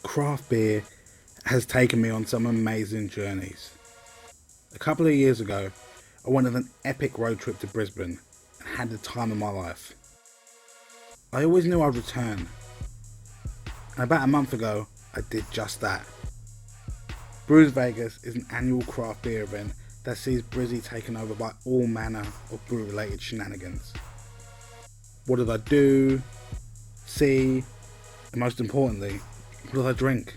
craft beer has taken me on some amazing journeys. A couple of years ago, I went on an epic road trip to Brisbane and had the time of my life. I always knew I'd return, and about a month ago, I did just that. Brewsvegas is an annual craft beer event that sees Brizzy taken over by all manner of brew-related shenanigans. What did I do, see, and most importantly, what did I drink?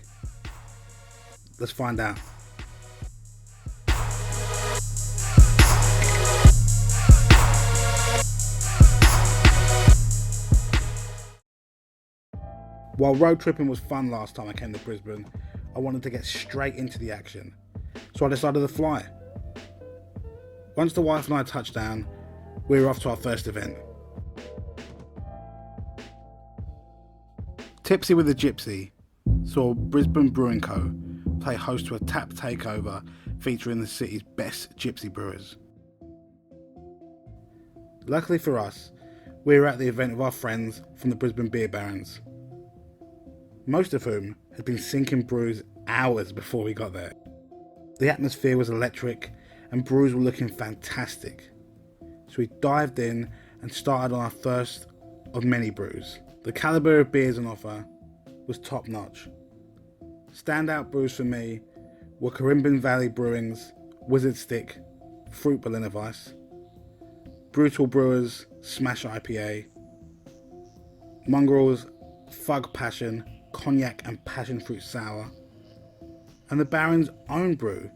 Let's find out. While road tripping was fun last time I came to Brisbane, I wanted to get straight into the action, so I decided to fly. Once the wife and I touched down, we were off to our first event. Tipsy with the Gypsy saw Brisbane Brewing Co. play host to a tap takeover featuring the city's best gypsy brewers. Luckily for us, we were at the event with our friends from the Brisbane Beer Barons, most of whom had been sinking brews hours before we got there. The atmosphere was electric and brews were looking fantastic, so we dived in and started on our first of many brews. The calibre of beers on offer was top notch. Standout brews for me were Corimban Valley Brewing's Wizard Stick Fruit Berliner Weiss, Brutal Brewers Smash IPA, Mongrel's Fug Passion Cognac and Passion Fruit Sour, and the Baron's own brew,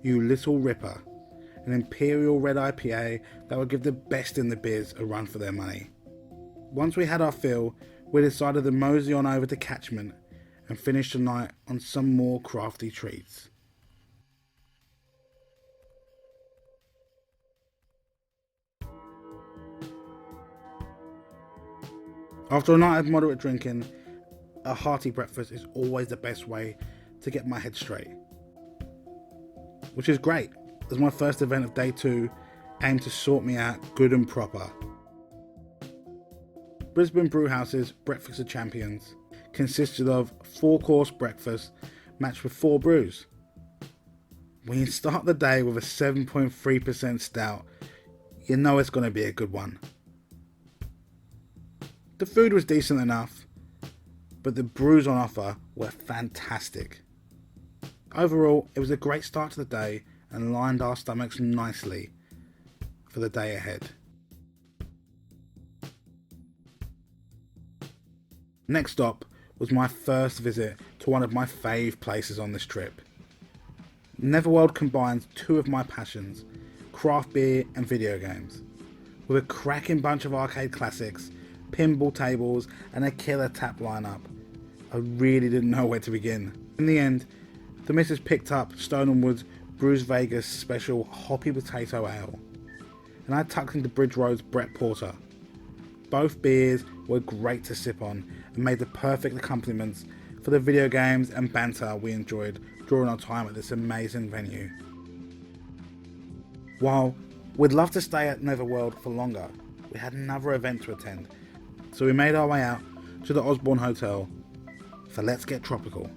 You Little Ripper, an Imperial Red IPA that would give the best in the biz a run for their money. Once we had our fill, we decided to mosey on over to Catchment and finish the night on some more crafty treats. After a night of moderate drinking, a hearty breakfast is always the best way to get my head straight. Which is great, as my first event of day 2 aimed to sort me out good and proper. Brisbane Brewhouse's Breakfast of Champions consisted of 4-course breakfast matched with 4 brews. When you start the day with a 7.3% stout, you know it's going to be a good one. The food was decent enough, but the brews on offer were fantastic. Overall, it was a great start to the day and lined our stomachs nicely for the day ahead. Next stop was my first visit to one of my fave places on this trip. Neverworld combines 2 of my passions, craft beer and video games, with a cracking bunch of arcade classics, pinball tables and a killer tap lineup. I really didn't know where to begin. In the end, the missus picked up Stone & Wood's Brewsvegas special hoppy potato ale, and I tucked into Bridge Road's Brett Porter. Both beers were great to sip on and made the perfect accompaniments for the video games and banter we enjoyed during our time at this amazing venue. While we'd love to stay at Neverworld for longer, we had another event to attend, so we made our way out to the Osborne Hotel for Let's Get Tropical.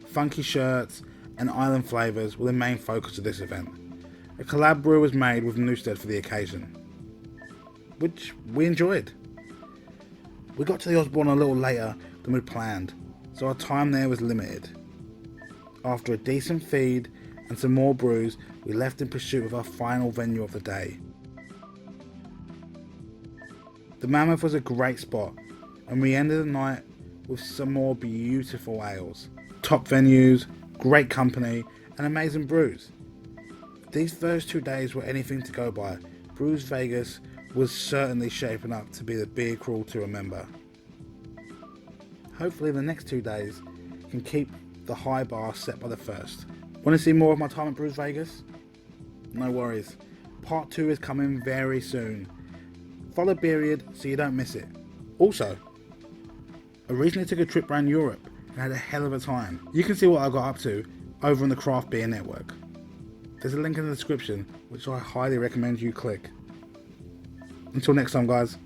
Funky shirts and island flavours were the main focus of this event. A collab brew was made with Newstead for the occasion, which we enjoyed. We got to the Osborne a little later than we'd planned, so our time there was limited. After a decent feed and some more brews, we left in pursuit of our final venue of the day. The Mammoth was a great spot, and we ended the night with some more beautiful ales, top venues, great company, and amazing brews. These first 2 days were anything to go by. Brewsvegas was certainly shaping up to be the beer crawl to remember. Hopefully the next 2 days can keep the high bar set by the first. Want to see more of my time at Brewsvegas? No worries, part 2 is coming very soon. Follow Beeriod so you don't miss it. Also, I recently took a trip around Europe and had a hell of a time. You can see what I got up to over on the Craft Beer Network. There's a link in the description which I highly recommend you click. Until next time guys,